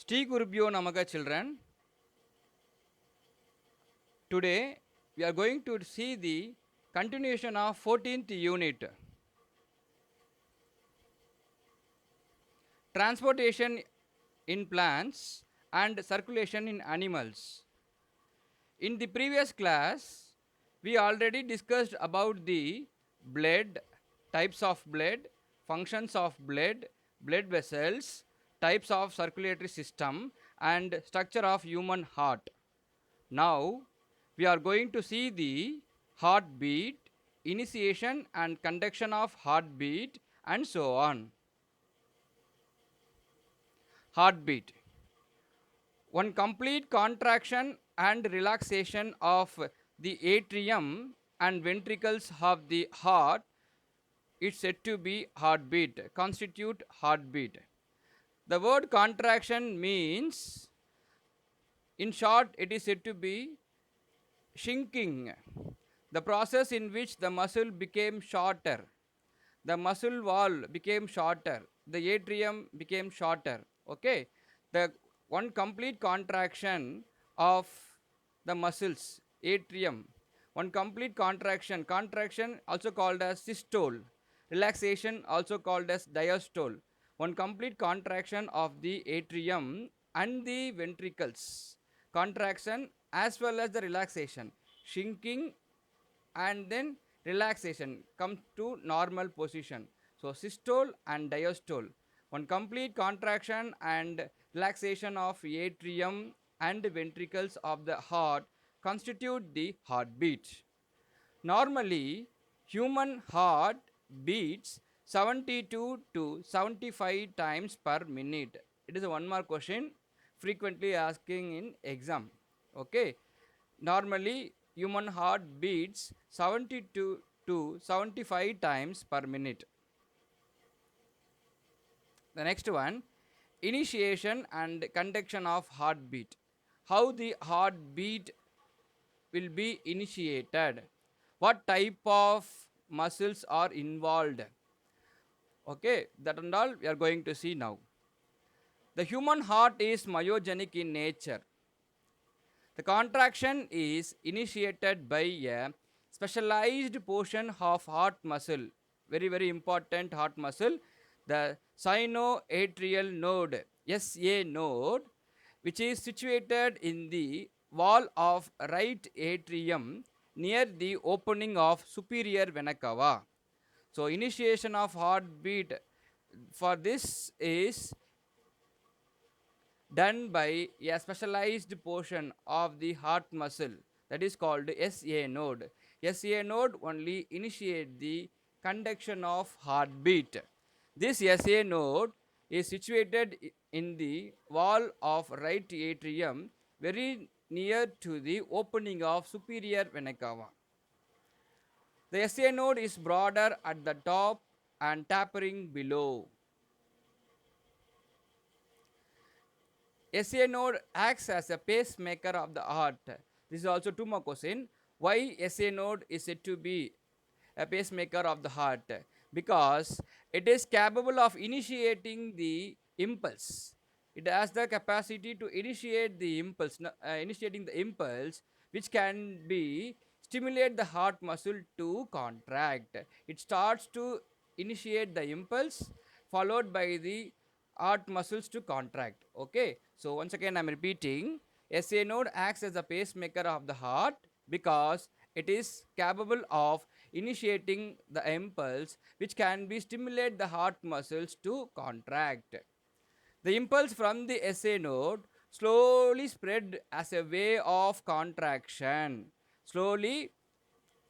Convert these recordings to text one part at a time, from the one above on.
Shri Gurubhyo Namaga children. Today we are going to see the continuation of 14th unit. Transportation in plants and circulation in animals. In the previous class, we already discussed about the blood, types of blood, functions of blood, blood vessels, types of circulatory system and structure of human heart. Now, we are going to see the heartbeat, initiation and conduction of heartbeat and so on. Heartbeat. One complete contraction and relaxation of the atrium and ventricles of the heart is said to be heartbeat, constitute heartbeat. The word contraction means, in short, it is said to be shrinking, the process in which the muscle became shorter, the muscle wall became shorter, the atrium became shorter. Okay, the one complete contraction of the muscles, atrium, one complete contraction also called as systole, relaxation also called as diastole, one complete contraction of the atrium and the ventricles, contraction as well as the relaxation, shrinking and then relaxation comes to normal position. So systole and diastole, one complete contraction and relaxation of atrium and ventricles of the heart constitute the heartbeat. Normally, human heart beats 72 to 75 times per minute. It is a one mark question frequently asking in exam. Okay. Normally, human heart beats 72 to 75 times per minute. The next one, initiation and conduction of heartbeat. How the heartbeat will be initiated? What type of muscles are involved? Okay, that and all we are going to see now. The human heart is myogenic in nature. The contraction is initiated by a specialized portion of heart muscle, very, very important heart muscle, the sinoatrial node, SA node, which is situated in the wall of right atrium near the opening of superior vena cava. So, initiation of heartbeat for this is done by a specialized portion of the heart muscle, that is called SA node. SA node only initiate the conduction of heartbeat. This SA node is situated in the wall of right atrium, very near to the opening of superior vena cava. The SA node is broader at the top and tapering below. SA node acts as a pacemaker of the heart. This is also two more question. Why SA node is said to be a pacemaker of the heart? Because it is capable of initiating the impulse. It has the capacity to initiate the impulse, initiating the impulse, which can be stimulate the heart muscle to contract. It starts to initiate the impulse, followed by the heart muscles to contract. Okay, so once again I'm repeating, SA node acts as a pacemaker of the heart because it is capable of initiating the impulse, which can be stimulate the heart muscles to contract. The impulse from the SA node slowly spread as a way of contraction. Slowly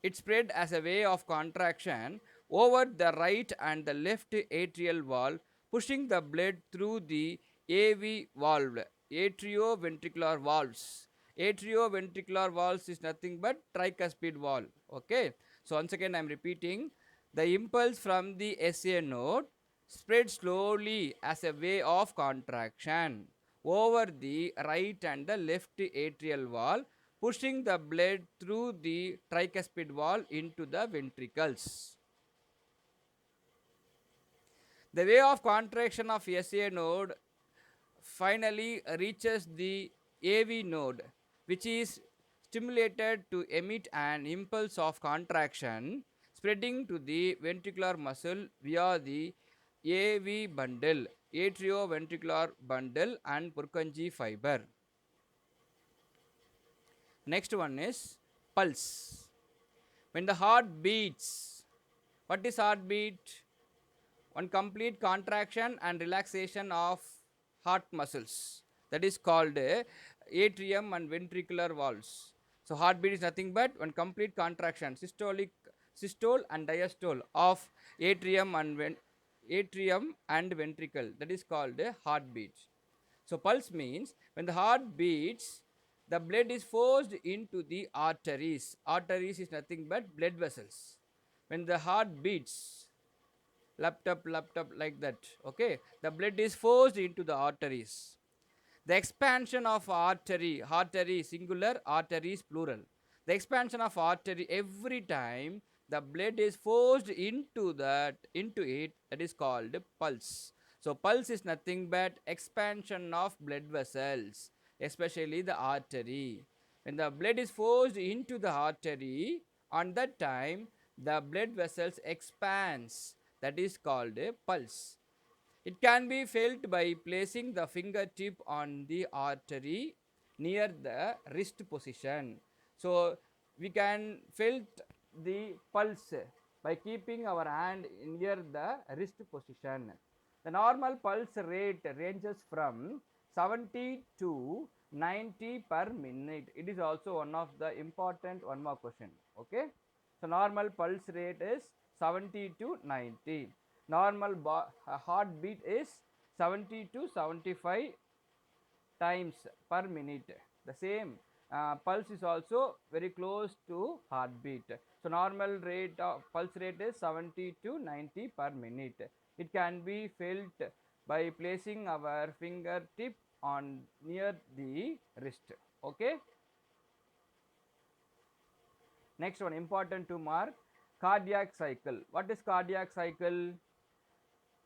it spread as a way of contraction over the right and the left atrial wall, pushing the blood through the AV valve, atrioventricular valves. Atrioventricular valves is nothing but tricuspid valve. Okay. So once again I am repeating, the impulse from the SA node spread slowly as a way of contraction over the right and the left atrial wall, pushing the blood through the tricuspid wall into the ventricles. The way of contraction of SA node finally reaches the AV node, which is stimulated to emit an impulse of contraction, spreading to the ventricular muscle via the AV bundle, atrioventricular bundle, and Purkinje fiber. Next one is pulse. When the heart beats, what is heartbeat? One complete contraction and relaxation of heart muscles. That is called atrium and ventricular valves. So heartbeat is nothing but one complete contraction, systole and diastole of atrium and ventricle. That is called a heartbeat. So pulse means when the heart beats, the blood is forced into the arteries. Arteries is nothing but blood vessels. When the heart beats, laptop like that, okay, the blood is forced into the arteries. The expansion of artery singular, arteries plural. The expansion of artery every time the blood is forced into it, that is called pulse. So pulse is nothing but expansion of blood vessels, especially the artery. When the blood is forced into the artery, on that time the blood vessels expands, that is called a pulse. It can be felt by placing the fingertip on the artery near the wrist position. So we can felt the pulse by keeping our hand near the wrist position. The normal pulse rate ranges from 70 to 90 per minute. It is also one of the important one more question. Okay. So normal pulse rate is 70 to 90. Normal heartbeat is 70 to 75 times per minute. The same pulse is also very close to heartbeat. So normal rate of pulse rate is 70 to 90 per minute. It can be felt by placing our fingertip on near the wrist. Okay. Next one important to mark, cardiac cycle. What is cardiac cycle?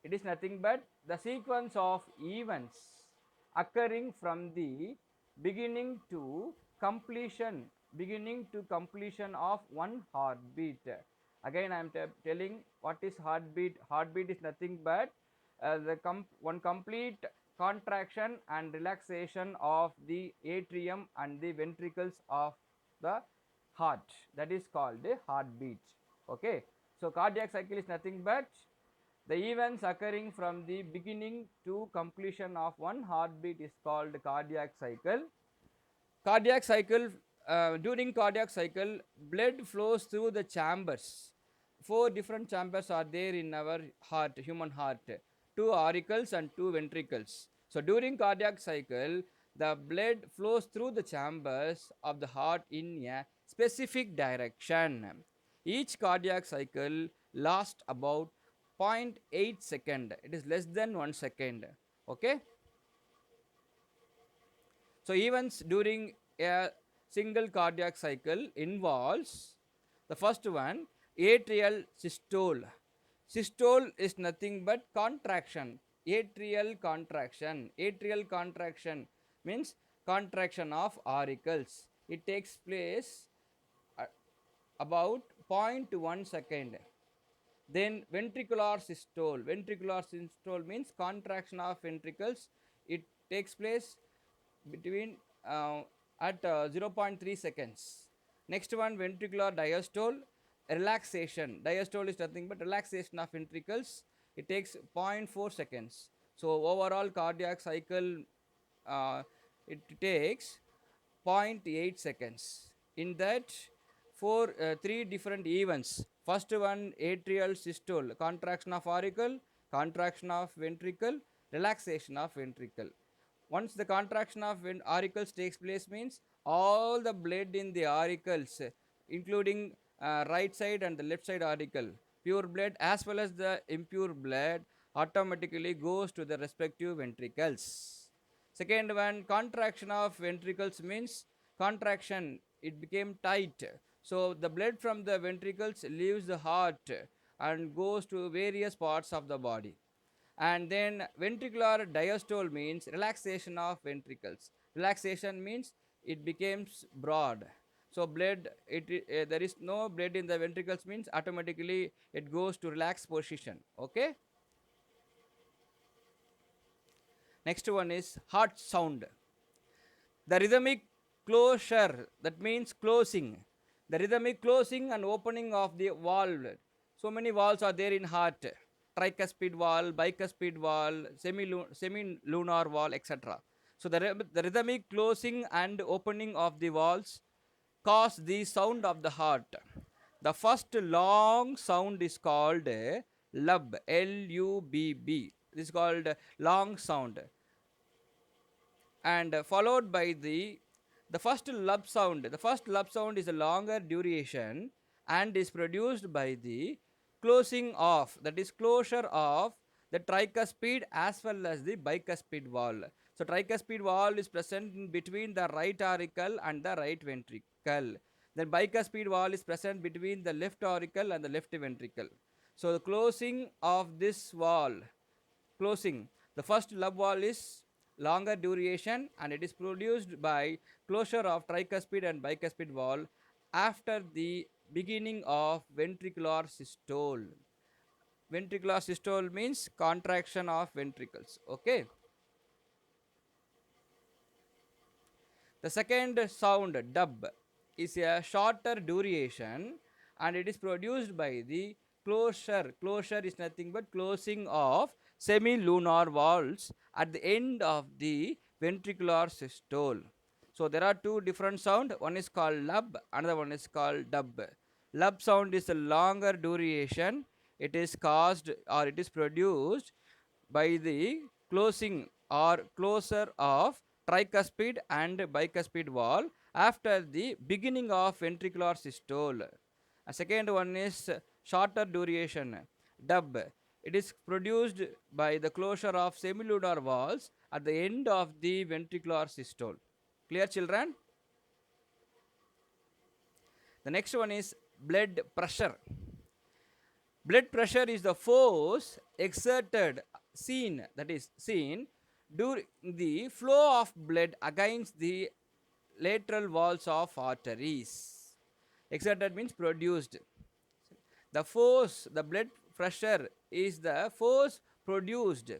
It is nothing but the sequence of events occurring from the beginning to completion of one heartbeat. Again I am telling what is heartbeat. Heartbeat is nothing but one complete contraction and relaxation of the atrium and the ventricles of the heart, that is called a heartbeat. Okay, so cardiac cycle is nothing but the events occurring from the beginning to completion of one heartbeat is called cardiac cycle. Cardiac cycle, during cardiac cycle, blood flows through the chambers. Four different chambers are there in our heart, human heart, two auricles and two ventricles. So during cardiac cycle, the blood flows through the chambers of the heart in a specific direction. Each cardiac cycle lasts about 0.8 second. It is less than 1 second. Okay. So events during a single cardiac cycle involves the first one, atrial systole. Systole is nothing but contraction. Atrial contraction. Atrial contraction means contraction of auricles. It takes place about 0.1 second. Then ventricular systole. Ventricular systole means contraction of ventricles. It takes place between at 0.3 seconds. Next one, ventricular diastole, relaxation. Diastole is nothing but relaxation of ventricles. It takes 0.4 seconds. So overall cardiac cycle it takes 0.8 seconds. In that, three different events. First one, atrial systole, contraction of auricle, contraction of ventricle, relaxation of ventricle. Once the contraction of auricles takes place means all the blood in the auricles, including right side and the left side auricle, pure blood as well as the impure blood automatically goes to the respective ventricles. Second one, contraction of ventricles means contraction, it became tight. So the blood from the ventricles leaves the heart and goes to various parts of the body. And then ventricular diastole means relaxation of ventricles. Relaxation means it becomes broad. So blood, there is no blood in the ventricles means automatically it goes to relaxed position. Okay. Next one is heart sound. The rhythmic closure, that means closing. The rhythmic closing and opening of the valve. So many valves are there in heart: tricuspid valve, bicuspid valve, semi-lunar valve, etc. So the rhythmic closing and opening of the valves cause the sound of the heart. The first long sound is called lub, L-U-B-B. This is called long sound, and followed by the first lub sound. The first lub sound is a longer duration and is produced by the closing of, that is closure of, the tricuspid as well as the bicuspid valve. So tricuspid valve is present in between the right auricle and the right ventricle. Then bicuspid valve is present between the left auricle and the left ventricle. So the closing of this valve, closing, the first lub valve is longer duration and it is produced by closure of tricuspid and bicuspid valve after the beginning of ventricular systole. Ventricular systole means contraction of ventricles. Okay. The second sound, dub, is a shorter duration and it is produced by the closure. Closure is nothing but closing of semi-lunar valves at the end of the ventricular systole. So there are two different sound. One is called lub, another one is called dub. Lub sound is a longer duration. It is caused or it is produced by the closing or closure of tricuspid and bicuspid valve after the beginning of ventricular systole. A second one is shorter duration, dub. It is produced by the closure of semilunar valves at the end of the ventricular systole. Clear, children? The next one is blood pressure. Blood pressure is the force exerted, seen, that is seen during the flow of blood against the lateral walls of arteries. Exerted means produced. The force, the blood pressure is the force produced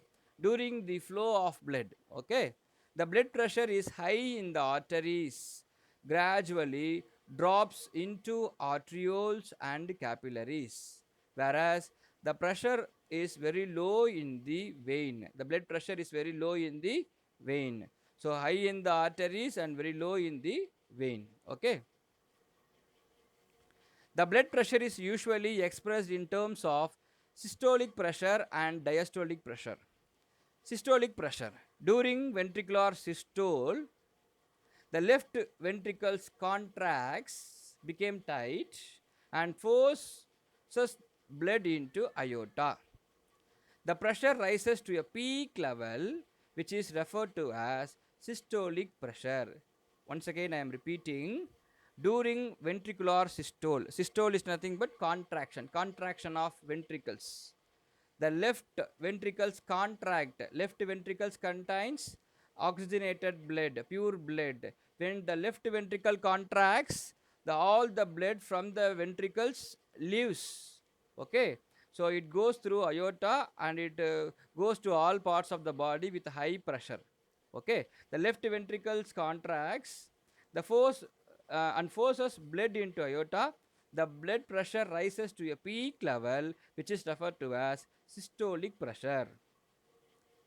during the flow of blood. Okay. The blood pressure is high in the arteries, gradually drops into arterioles and capillaries, whereas the pressure is very low in the vein. The blood pressure is very low in the vein. So high in the arteries and very low in the vein. Okay. The blood pressure is usually expressed in terms of systolic pressure and diastolic pressure. Systolic pressure. During ventricular systole, the left ventricles contracts, became tight, and forces blood into aorta. The pressure rises to a peak level, which is referred to as systolic pressure. Once again, I am repeating. During ventricular systole, systole is nothing but contraction of ventricles. The left ventricles contract. Left ventricles contains oxygenated blood, pure blood. When the left ventricle contracts, all the blood from the ventricles leaves. Okay. So it goes through aorta and it goes to all parts of the body with high pressure. Okay. The left ventricles contracts, the force and forces blood into aorta. The blood pressure rises to a peak level, which is referred to as systolic pressure.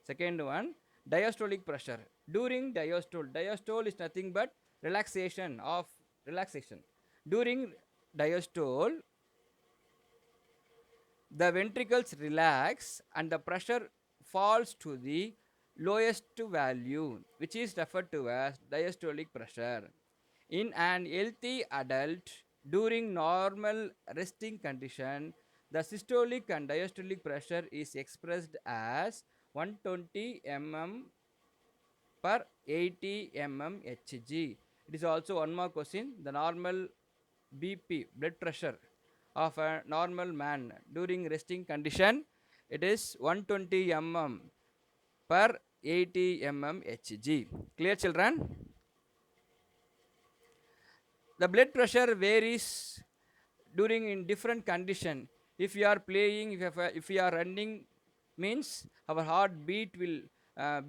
Second one, diastolic pressure. During diastole is nothing but relaxation. During diastole, the ventricles relax and the pressure falls to the lowest value, which is referred to as diastolic pressure. In an healthy adult, during normal resting condition, the systolic and diastolic pressure is expressed as 120 mm per 80 mm Hg. It is also one more question. The normal BP, blood pressure of a normal man during resting condition It is 120 mm per 80 mm Hg. Clear, children? The blood pressure varies during in different condition. If you are playing, if you are running, means our heart beat will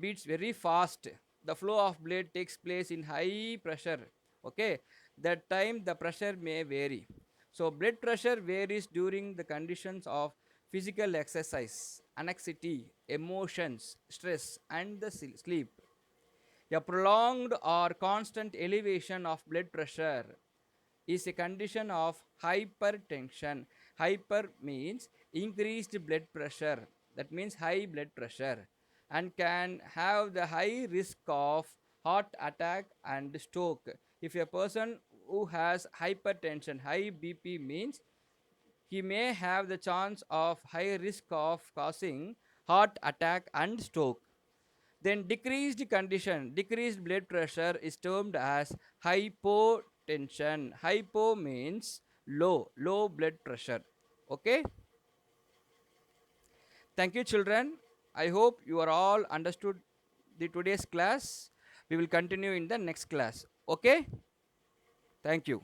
beats very fast. The flow of blood takes place in high pressure. Okay, that time the pressure may vary. So blood pressure varies during the conditions of physical exercise, anxiety, emotions, stress, and the sleep. A prolonged or constant elevation of blood pressure is a condition of hypertension. Hyper means increased blood pressure. That means high blood pressure, and can have the high risk of heart attack and stroke. If a person who has hypertension, high BP means he may have the chance of high risk of causing heart attack and stroke. Then decreased condition, decreased blood pressure is termed as hypotension. Hypo means low, low blood pressure. Okay? Thank you, children. I hope you are all understood the today's class. We will continue in the next class. Okay? Thank you.